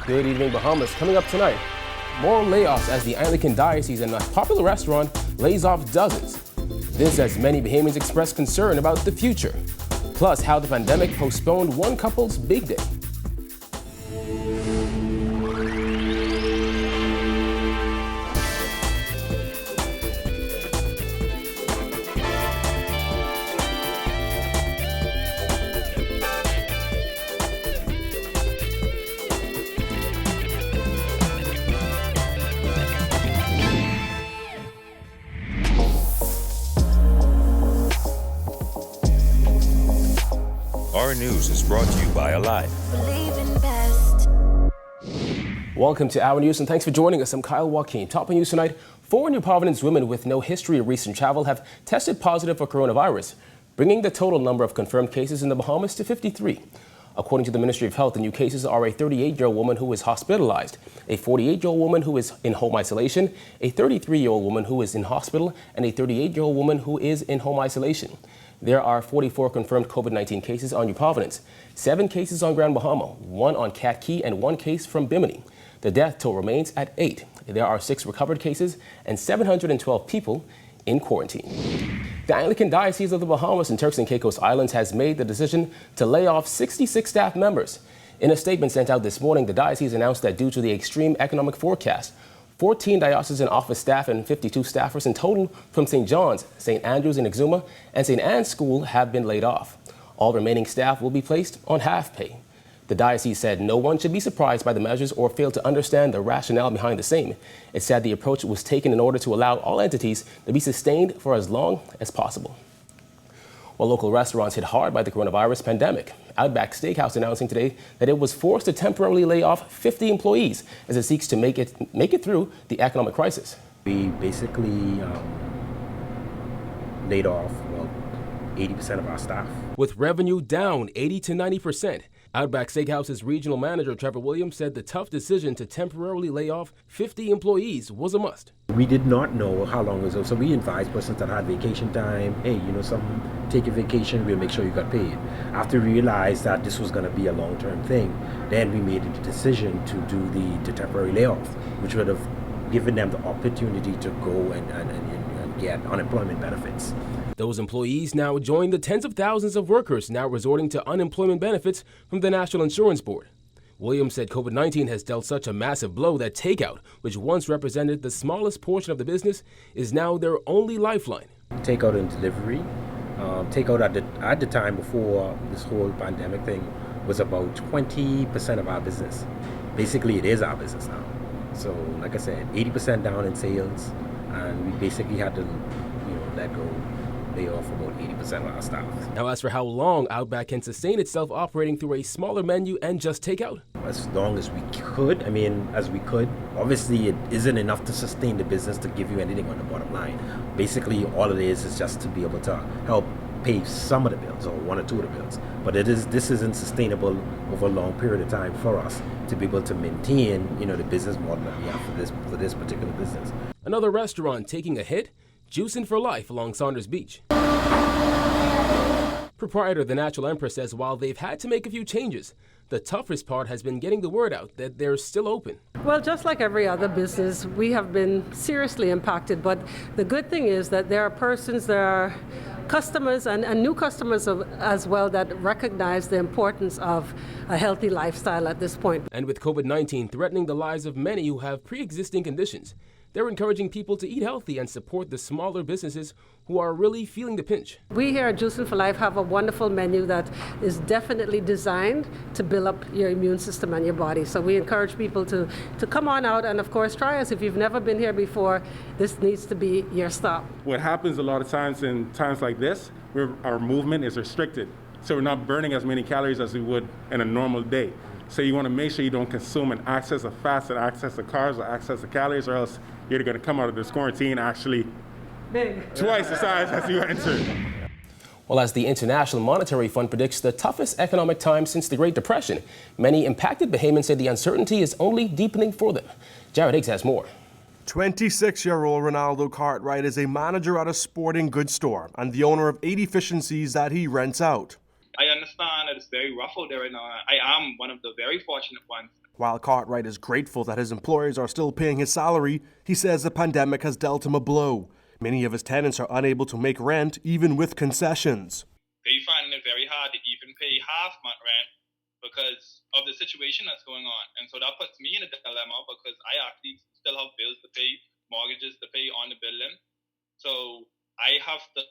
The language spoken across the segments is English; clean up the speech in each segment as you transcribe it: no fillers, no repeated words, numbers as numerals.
Good evening, Bahamas. Coming up tonight, more layoffs as the Anglican Diocese and a popular restaurant lays off dozens. This as many Bahamians express concern about the future. Plus, how the pandemic postponed one couple's big day. Our news is brought to you by Alive. Welcome to Our News and thanks for joining us. I'm Kyle Joaquin. Top news tonight, 4 New Providence women with no history of recent travel have tested positive for coronavirus, bringing the total number of confirmed cases in the Bahamas to 53. According to the Ministry of Health, the new cases are a 38-year-old woman who is hospitalized, a 48-year-old woman who is in home isolation, a 33-year-old woman who is in hospital, and a 38-year-old woman who is in home isolation. There are 44 confirmed COVID-19 cases on New Providence, 7 cases on Grand Bahama, 1 on Cat Key, and 1 case from Bimini. The death toll remains at 8. There are 6 recovered cases and 712 people in quarantine. The Anglican Diocese of the Bahamas and Turks and Caicos Islands has made the decision to lay off 66 staff members. In a statement sent out this morning, the diocese announced that due to the extreme economic forecast, 14 diocesan office staff and 52 staffers in total from St. John's, St. Andrew's in Exuma, and St. Anne's School have been laid off. All remaining staff will be placed on half pay. The diocese said no one should be surprised by the measures or fail to understand the rationale behind the same. It said the approach was taken in order to allow all entities to be sustained for as long as possible. While local restaurants hit hard by the coronavirus pandemic, Outback Steakhouse announcing today that it was forced to temporarily lay off 50 employees as it seeks to make it through the economic crisis. We basically laid off 80% of our staff. With revenue down 80 to 90%, Outback Steakhouse's regional manager Trevor Williams said the tough decision to temporarily lay off 50 employees was a must. We did not know how long it was, so we advised persons that had vacation time, hey, take a vacation, we'll make sure you got paid. After we realized that this was going to be a long-term thing, then we made the decision to do the temporary layoff, which would have given them the opportunity to go and get unemployment benefits. Those employees now join the tens of thousands of workers now resorting to unemployment benefits from the National Insurance Board. Williams said COVID-19 has dealt such a massive blow that takeout, which once represented the smallest portion of the business, is now their only lifeline. Takeout and delivery. Takeout at the time before this whole pandemic thing was about 20% of our business. Basically, it is our business now. So, like I said, 80% down in sales, and we basically had to, lay off about 80% of our staff. Now, as for how long Outback can sustain itself operating through a smaller menu and just takeout? As long as we could, as we could. Obviously, it isn't enough to sustain the business to give you anything on the bottom line. Basically, all it is just to be able to help pay some of the bills, or 1 or 2 of the bills. But this isn't sustainable over a long period of time for us to be able to maintain, the business model that we have for this particular business. Another restaurant taking a hit? Juicing for Life along Saunders Beach. Proprietor The Natural Empress says while they've had to make a few changes, the toughest part has been getting the word out that they're still open. Well, just like every other business, we have been seriously impacted, but the good thing is that there are customers and new customers as well that recognize the importance of a healthy lifestyle at this point. And with COVID-19 threatening the lives of many who have pre-existing conditions, they're encouraging people to eat healthy and support the smaller businesses who are really feeling the pinch. We here at Juicing for Life have a wonderful menu that is definitely designed to build up your immune system and your body. So we encourage people to come on out and, of course, try us. If you've never been here before, this needs to be your stop. What happens a lot of times in times like this, our movement is restricted. So we're not burning as many calories as we would in a normal day. So you want to make sure you don't consume an excess of fats and excess of carbs or excess of calories, or else you're going to come out of this quarantine actually big, twice the size as you entered. Well, as the International Monetary Fund predicts the toughest economic time since the Great Depression, many impacted Bahamians say the uncertainty is only deepening for them. Jared Higgs has more. 26-year-old Ronaldo Cartwright is a manager at a sporting goods store and the owner of 8 efficiencies that he rents out. I understand understand that it's very rough out there right now. I am one of the very fortunate ones. While Cartwright is grateful that his employers are still paying his salary, he says the pandemic has dealt him a blow. Many of his tenants are unable to make rent, even with concessions. They find it very hard to even pay half-month rent because of the situation that's going on. And so that puts me in a dilemma because I actually still have bills to pay, mortgages to pay on the building. So I have to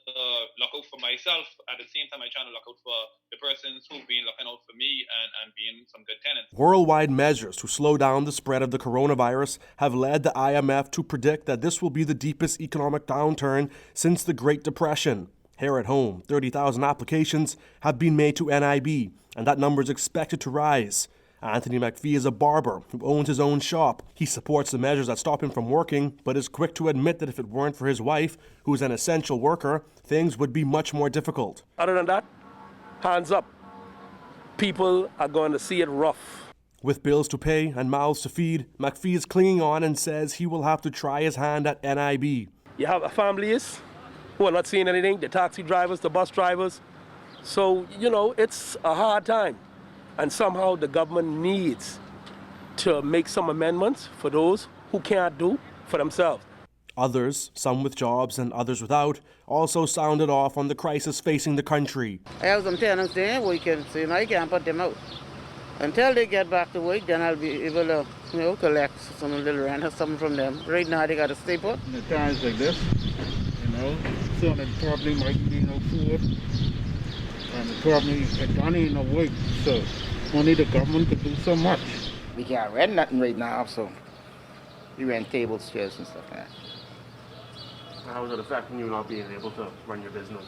look out for myself. At the same time, I'm trying to look out for the persons who've been looking out for me and being some good tenants. Worldwide measures to slow down the spread of the coronavirus have led the IMF to predict that this will be the deepest economic downturn since the Great Depression. Here at home, 30,000 applications have been made to NIB, and that number is expected to rise. Anthony McPhee is a barber who owns his own shop. He supports the measures that stop him from working, but is quick to admit that if it weren't for his wife, who is an essential worker, things would be much more difficult. Other than that, hands up. People are going to see it rough. With bills to pay and mouths to feed, McPhee is clinging on and says he will have to try his hand at NIB. You have families who are not seeing anything, the taxi drivers, the bus drivers. So, it's a hard time. And somehow the government needs to make some amendments for those who can't do for themselves. Others, some with jobs and others without, also sounded off on the crisis facing the country. I have some tenants there working, so I can't put them out. Until they get back to work, then I'll be able to, collect some little rent or something from them. Right now, they got to stay put. In times like this, so they probably might be no food, and probably don't need no work, so only the government could do so much. We can't rent nothing right now, so we rent tables, chairs, and stuff like that. How is it affecting you not being able to run your business?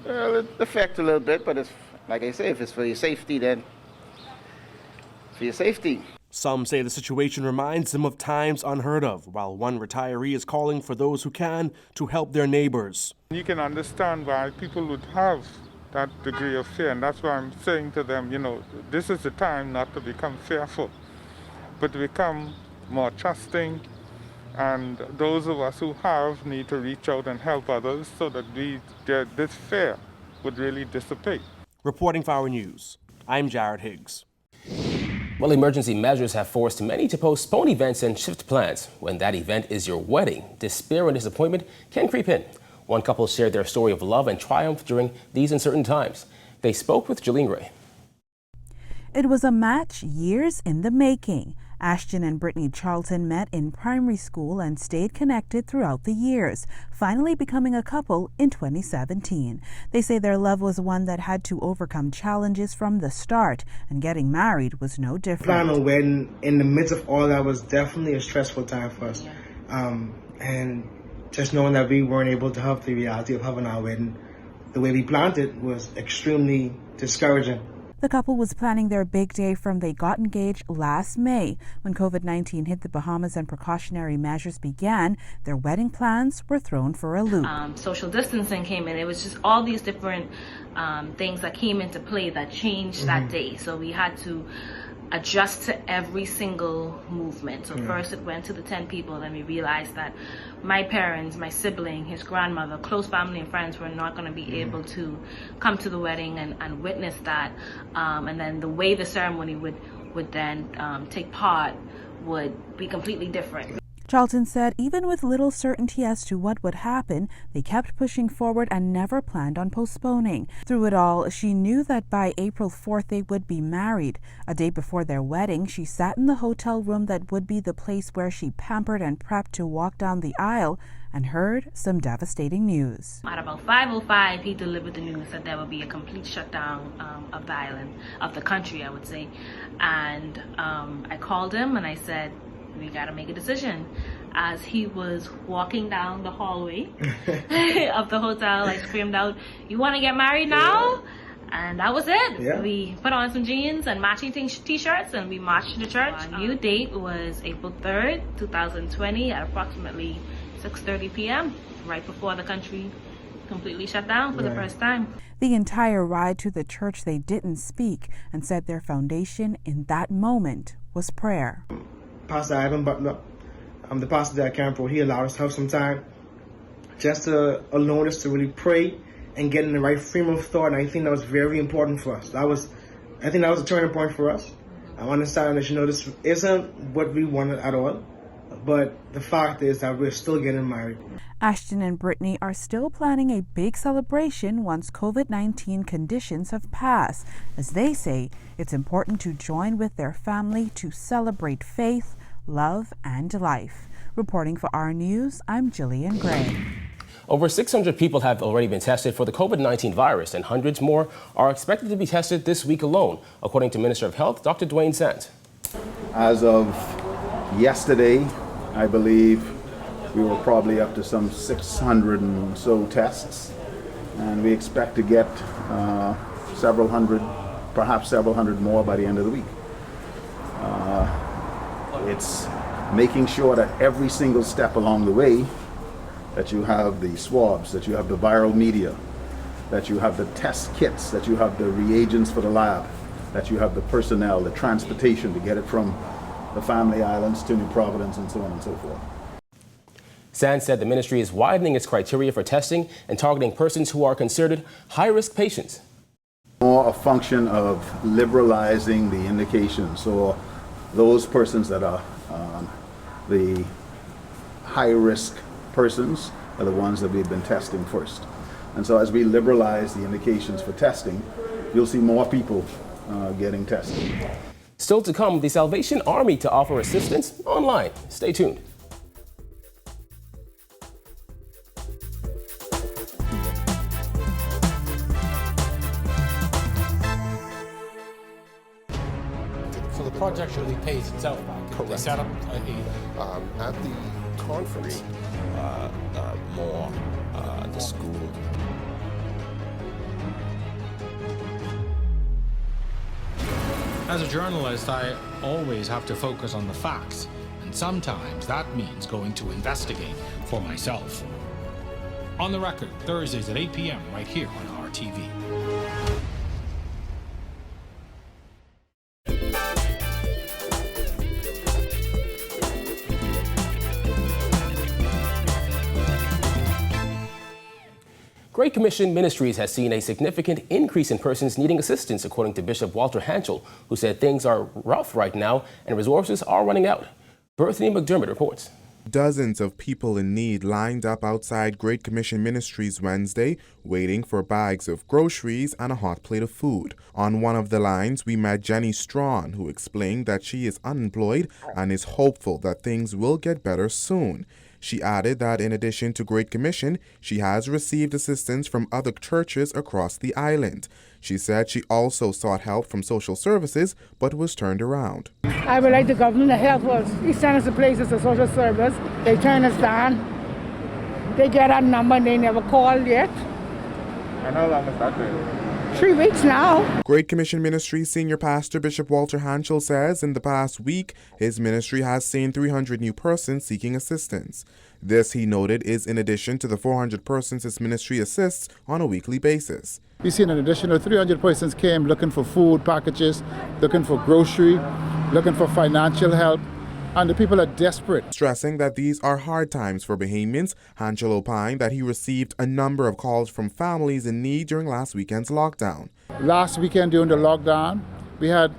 Well, it affects a little bit, but it's, like I say, if it's for your safety, then for your safety. Some say the situation reminds them of times unheard of, while one retiree is calling for those who can to help their neighbors. You can understand why people would have that degree of fear, and that's why I'm saying to them, this is the time not to become fearful, but to become more trusting, and those of us who have need to reach out and help others so that this fear would really dissipate. Reporting for Our News, I'm Jared Higgs. Well, emergency measures have forced many to postpone events and shift plans. When that event is your wedding, despair and disappointment can creep in. One couple shared their story of love and triumph during these uncertain times. They spoke with Jolene Gray. It was a match years in the making. Ashton and Brittany Charlton met in primary school and stayed connected throughout the years, finally becoming a couple in 2017. They say their love was one that had to overcome challenges from the start, and getting married was no different. Planning a wedding in the midst of all that was definitely a stressful time for us. And just knowing that we weren't able to have the reality of having our wedding the way we planned it was extremely discouraging. The couple was planning their big day from they got engaged last May. When COVID-19 hit the Bahamas and precautionary measures began, their wedding plans were thrown for a loop. Social distancing came in. It was just all these different things that came into play that changed that day. So we had to adjust to every single movement. So first it went to the 10 people, then we realized that my parents, my sibling, his grandmother, close family and friends were not going to be able to come to the wedding and witness that. And then the way the ceremony would then take part would be completely different. Charlton said even with little certainty as to what would happen, they kept pushing forward and never planned on postponing. Through it all, she knew that by April 4th they would be married. A day before their wedding, she sat in the hotel room that would be the place where she pampered and prepped to walk down the aisle and heard some devastating news. At about 5:05, he delivered the news that there would be a complete shutdown of the island, of the country, I would say. And I called him and I said, we got to make a decision. As he was walking down the hallway of the hotel, I screamed out, "You want to get married now?" And that was it. Yeah. We put on some jeans and matching t-shirts and we marched to the church. Our new date was April 3rd, 2020 at approximately 6:30 p.m., right before the country completely shut down for the first time. The entire ride to the church they didn't speak and said their foundation in that moment was prayer. Pastor Ivan Butler, the pastor that I came for, he allowed us to have some time just to alone us to really pray and get in the right frame of thought. And I think that was very important for us. I think that was a turning point for us. I understand that, this isn't what we wanted at all, but the fact is that we're still getting married. Ashton and Brittany are still planning a big celebration once COVID-19 conditions have passed. As they say, it's important to join with their family to celebrate faith, love, and life. Reporting for our news, I'm Jillian Gray. Over 600 people have already been tested for the COVID-19 virus, and hundreds more are expected to be tested this week alone, according to Minister of Health, Dr. Dwayne Sant. As of yesterday, I believe we were probably up to some 600 and so tests, and we expect to get several hundred, perhaps several hundred more by the end of the week. It's making sure that every single step along the way, that you have the swabs, that you have the viral media, that you have the test kits, that you have the reagents for the lab, that you have the personnel, the transportation to get it from the family islands to New Providence and so on and so forth. Sant said the ministry is widening its criteria for testing and targeting persons who are considered high-risk patients. More a function of liberalizing the indications. So those persons that are the high-risk persons are the ones that we've been testing first. And so as we liberalize the indications for testing, you'll see more people getting tested. Still to come, the Salvation Army to offer assistance online. Stay tuned. So the project surely pays itself back. Correct. They set up at the conference, more the school. As a journalist, I always have to focus on the facts, and sometimes that means going to investigate for myself. On the Record, Thursdays at 8 p.m. right here on RTV. Great Commission Ministries has seen a significant increase in persons needing assistance, according to Bishop Walter Hanchel, who said things are rough right now and resources are running out. Berthany McDermott reports. Dozens of people in need lined up outside Great Commission Ministries Wednesday, waiting for bags of groceries and a hot plate of food. On one of the lines, we met Jenny Strawn, who explained that she is unemployed and is hopeful that things will get better soon. She added that in addition to Great Commission, she has received assistance from other churches across the island. She said she also sought help from social services, but was turned around. I would like the government to help us. They send us to places of social service. They turn us down. They get our number and they never called yet. And how long has that been? 3 weeks now. Great Commission Ministries Senior Pastor Bishop Walter Hanchel says in the past week, his ministry has seen 300 new persons seeking assistance. This, he noted, is in addition to the 400 persons his ministry assists on a weekly basis. We've seen an additional 300 persons came looking for food packages, looking for grocery, looking for financial help, and the people are desperate. Stressing that these are hard times for Bahamians, Hanchel opined that he received a number of calls from families in need during last weekend's lockdown. Last weekend during the lockdown, we had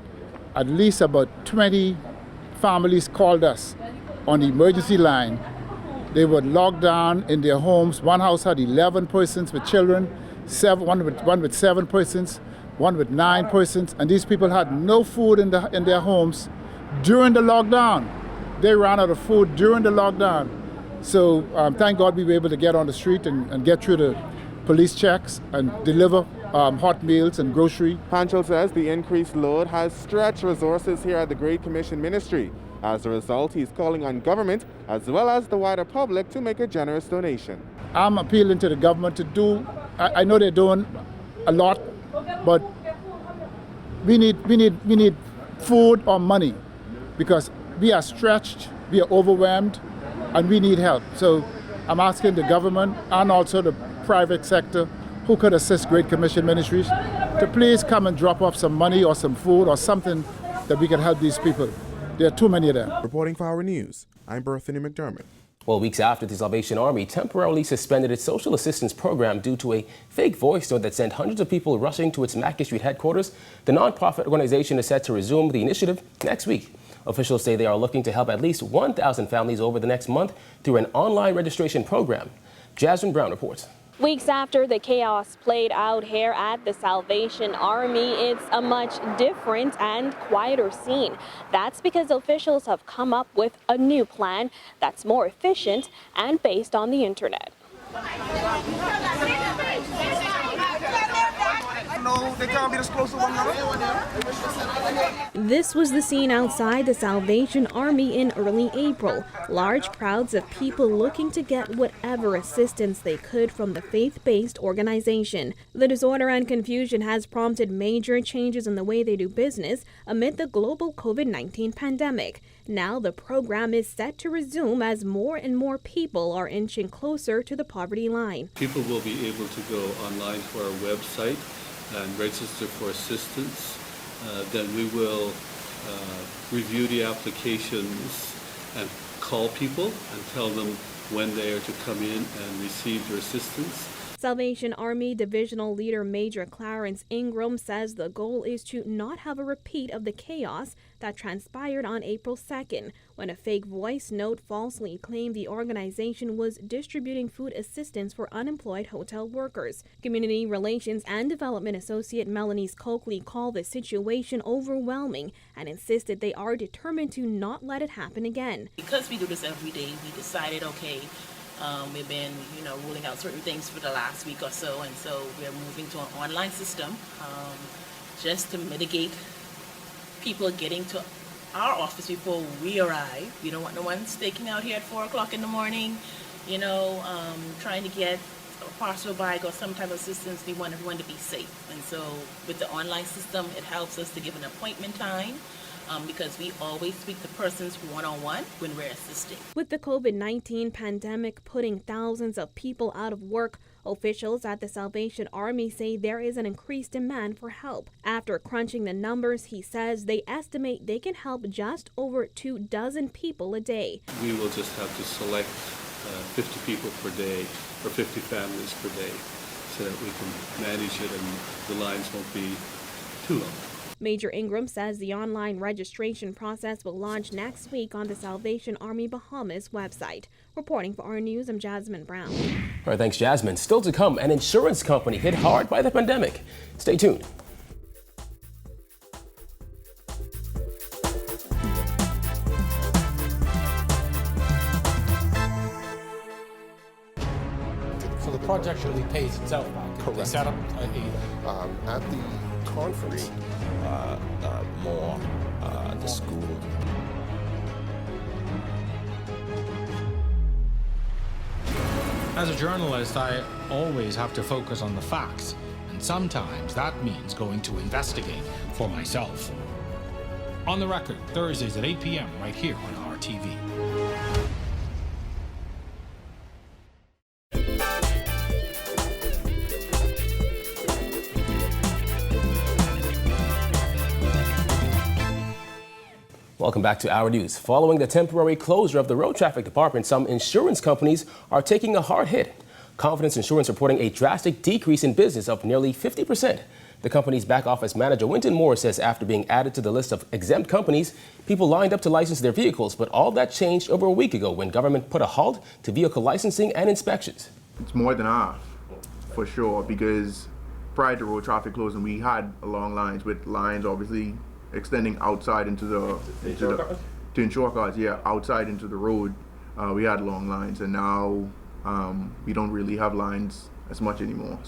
at least about 20 families called us on the emergency line. They were locked down in their homes. One house had 11 persons with children, one with 7 persons, one with 9 persons, and these people had no food in their homes during the lockdown. They ran out of food during the lockdown. So thank God we were able to get on the street and get through the police checks and deliver hot meals and grocery. Hanchel says the increased load has stretched resources here at the Great Commission Ministry. As a result, he's calling on government as well as the wider public to make a generous donation. I'm appealing to the government to do, I know they're doing a lot, but we need food or money because we are stretched, we are overwhelmed, and we need help. So I'm asking the government and also the private sector who could assist Great Commission Ministries to please come and drop off some money or some food or something that we can help these people. There are too many of them. Reporting for Our News, I'm Berthany McDermott. Well, weeks after the Salvation Army temporarily suspended its social assistance program due to a fake voice note that sent hundreds of people rushing to its Mackey Street headquarters, the nonprofit organization is set to resume the initiative next week. Officials say they are looking to help at least 1,000 families over the next month through an online registration program. Jasmine Brown reports. Weeks after the chaos played out here at the Salvation Army, it's a much different and quieter scene. That's because officials have come up with a new plan that's more efficient and based on the internet. This was the scene outside the Salvation Army in early April. Large crowds of people looking to get whatever assistance they could from the faith-based organization. The disorder and confusion has prompted major changes in the way they do business amid the global COVID-19 pandemic. Now the program is set to resume as more and more people are inching closer to the poverty line. People will be able to go online to our website and register for assistance. Then we will review the applications and call people and tell them when they are to come in and receive their assistance. Salvation Army Divisional Leader Major Clarence Ingram says the goal is to not have a repeat of the chaos that transpired on April 2nd, when a fake voice note falsely claimed the organization was distributing food assistance for unemployed hotel workers. Community Relations and Development Associate Melanie Coakley called the situation overwhelming and insisted they are determined to not let it happen again. Because we do this every day, we decided, okay, we've been, ruling out certain things for the last week or so, and so we're moving to an online system just to mitigate people getting to our office before we arrive. We don't want no one staking out here at 4 o'clock in the morning, trying to get a parcel bag or some type of assistance. We want everyone to be safe. And so with the online system, it helps us to give an appointment time. Because we always speak to persons one-on-one when we're assisting. With the COVID-19 pandemic putting thousands of people out of work, officials at the Salvation Army say there is an increased demand for help. After crunching the numbers, he says they estimate they can help just over 24 people a day. We will just have to select 50 people per day or 50 families per day so that we can manage it and the lines won't be too long. Major Ingram says the online registration process will launch next week on the Salvation Army Bahamas website. Reporting for our news, I'm Jasmine Brown. All right, thanks, Jasmine. Still to come, an insurance company hit hard by the pandemic. Stay tuned. So the project really pays itself back. Correct. They set up at the conference. The school. As a journalist, I always have to focus on the facts, and sometimes that means going to investigate for myself. On the Record, Thursdays at 8 p.m. right here on RTV. Welcome back to Our News. Following the temporary closure of the road traffic department, some insurance companies are taking a hard hit. Confidence Insurance reporting a drastic decrease in business of nearly 50%. The company's back office manager, Winton Moore, says after being added to the list of exempt companies, people lined up to license their vehicles, but all that changed over a week ago when government put a halt to vehicle licensing and inspections. It's more than half, for sure, because prior to road traffic closing, we had long lines with lines obviously extending outside into to insure cars, outside into the road. We had long lines, and now we don't really have lines as much anymore.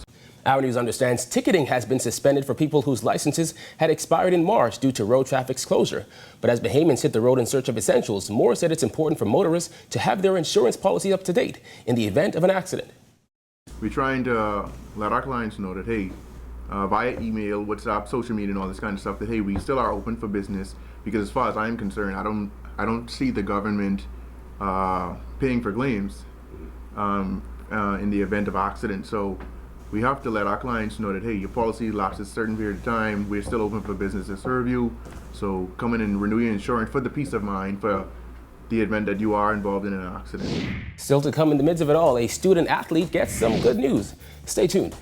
Our News understands ticketing has been suspended for people whose licenses had expired in March due to road traffic's closure. But as Bahamians hit the road in search of essentials, Moore said it's important for motorists to have their insurance policy up to date in the event of an accident. We're trying to let our clients know that, hey, via email, WhatsApp, social media, and all this kind of stuff, that hey, we still are open for business, because as far as I'm concerned, I don't see the government paying for claims in the event of accident. So we have to let our clients know that hey, your policy lapses a certain period of time. We're still open for business to serve you. So come in and renew your insurance for the peace of mind, for the event that you are involved in an accident. Still to come in the midst of it all, a student athlete gets some good news. Stay tuned.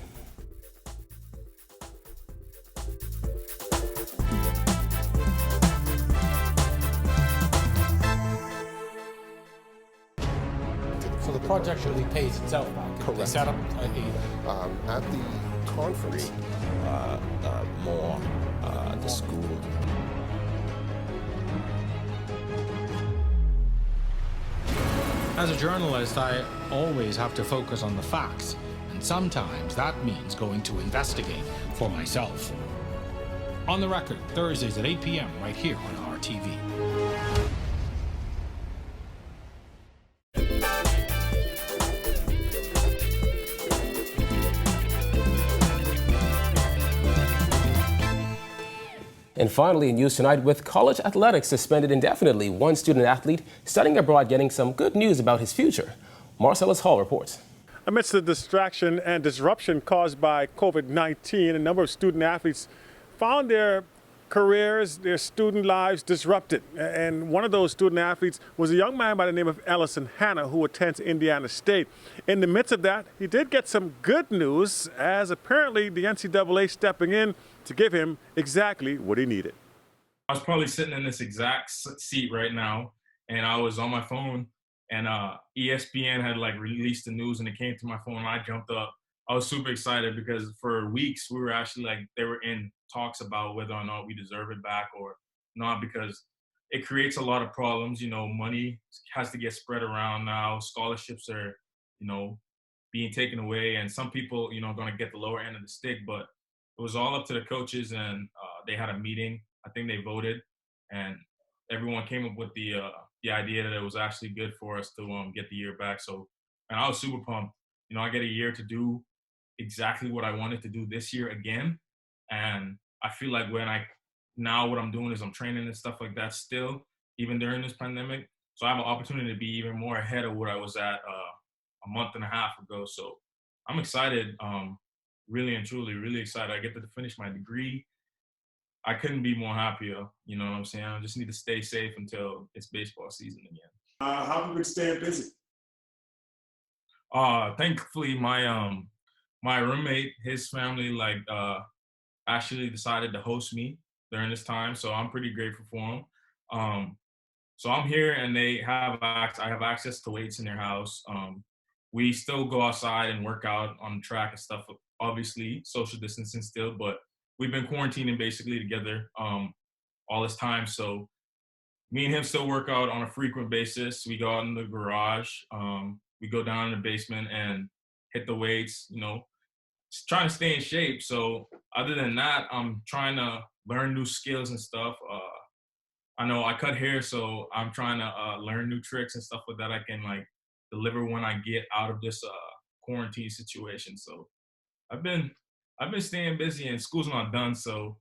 So the project really pays itself back. Correct. They set up At the conference, More the school. As a journalist, I always have to focus on the facts, and sometimes that means going to investigate for myself. On the Record, Thursdays at 8 p.m. right here on RTV. And finally, in news tonight, with college athletics suspended indefinitely, one student athlete studying abroad getting some good news about his future. Marcellus Hall reports. Amidst the distraction and disruption caused by COVID-19, a number of student athletes found their careers, their student lives disrupted. And one of those student athletes was a young man by the name of Ellison Hanna, who attends Indiana State. In the midst of that, he did get some good news, as apparently the NCAA stepping in to give him exactly what he needed. I was probably sitting in this exact seat right now, and I was on my phone, and ESPN had like released the news, and it came to my phone, and I jumped up. I was super excited because for weeks we were actually like, they were in talks about whether or not we deserve it back or not, because it creates a lot of problems. You know, money has to get spread around now. Scholarships are, you know, being taken away, and some people, you know, are going to get the lower end of the stick, but it was all up to the coaches, and they had a meeting. I think they voted, and everyone came up with the idea that it was actually good for us to get the year back. So, and I was super pumped. You know, I get a year to do exactly what I wanted to do this year again, and I feel like now what I'm doing is I'm training and stuff like that still, even during this pandemic. So I have an opportunity to be even more ahead of what I was at a month and a half ago. So I'm excited. Really and truly, really excited. I get to finish my degree. I couldn't be more happier. You know what I'm saying? I just need to stay safe until it's baseball season again. How have you been staying busy? Thankfully, my roommate, his family, actually decided to host me during this time, so I'm pretty grateful for him. So I'm here, and I have access to weights in their house. We still go outside and work out on the track and stuff. Obviously, social distancing still, but we've been quarantining basically together all this time. So me and him still work out on a frequent basis. We go out in the garage. We go down in the basement and hit the weights, you know, just trying to stay in shape. So other than that, I'm trying to learn new skills and stuff. I know I cut hair, so I'm trying to learn new tricks and stuff like that I can like deliver when I get out of this quarantine situation. So I've been staying busy, and school's not done, so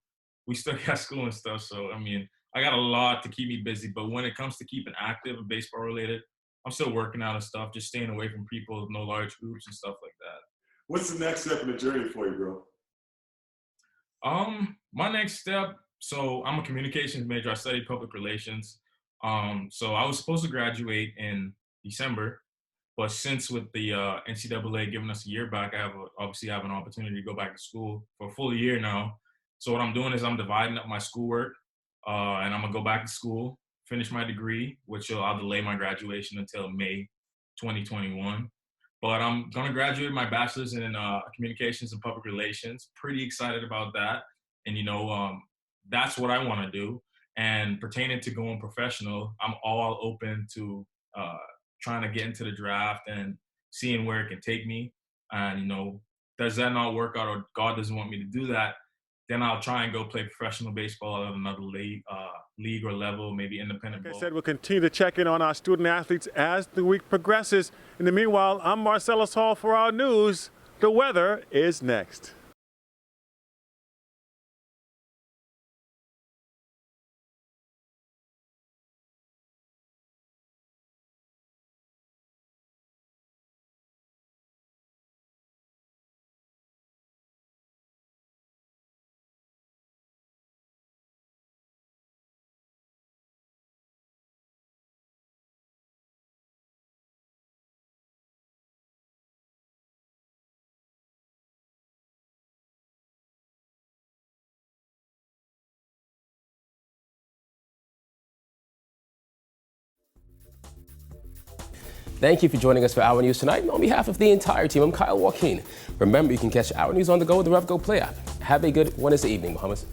we still got school and stuff. So I mean, I got a lot to keep me busy, but when it comes to keeping active and baseball related, I'm still working out and stuff, just staying away from people, no large groups and stuff like that. What's the next step in the journey for you, bro? My next step, so I'm a communications major. I studied public relations. So I was supposed to graduate in December, but since with the NCAA giving us a year back, I obviously have an opportunity to go back to school for a full year now. So what I'm doing is I'm dividing up my schoolwork, and I'm gonna go back to school, finish my degree, which I'll delay my graduation until May 2021. But I'm gonna graduate my bachelor's in communications and public relations. Pretty excited about that, and you know, that's what I want to do. And pertaining to going professional, I'm all open to trying to get into the draft and seeing where it can take me. And you know, does that not work out, or God doesn't want me to do that, then I'll try and go play professional baseball at another league or level, maybe independent. Like I said, we'll continue to check in on our student athletes as the week progresses. In the meanwhile, I'm Marcellus Hall for our news. The weather is next. Thank you for joining us for Our News tonight. On behalf of the entire team, I'm Kyle Joaquin. Remember, you can catch Our News on the go with the RevGo Play app. Have a good Wednesday evening, Bahamas.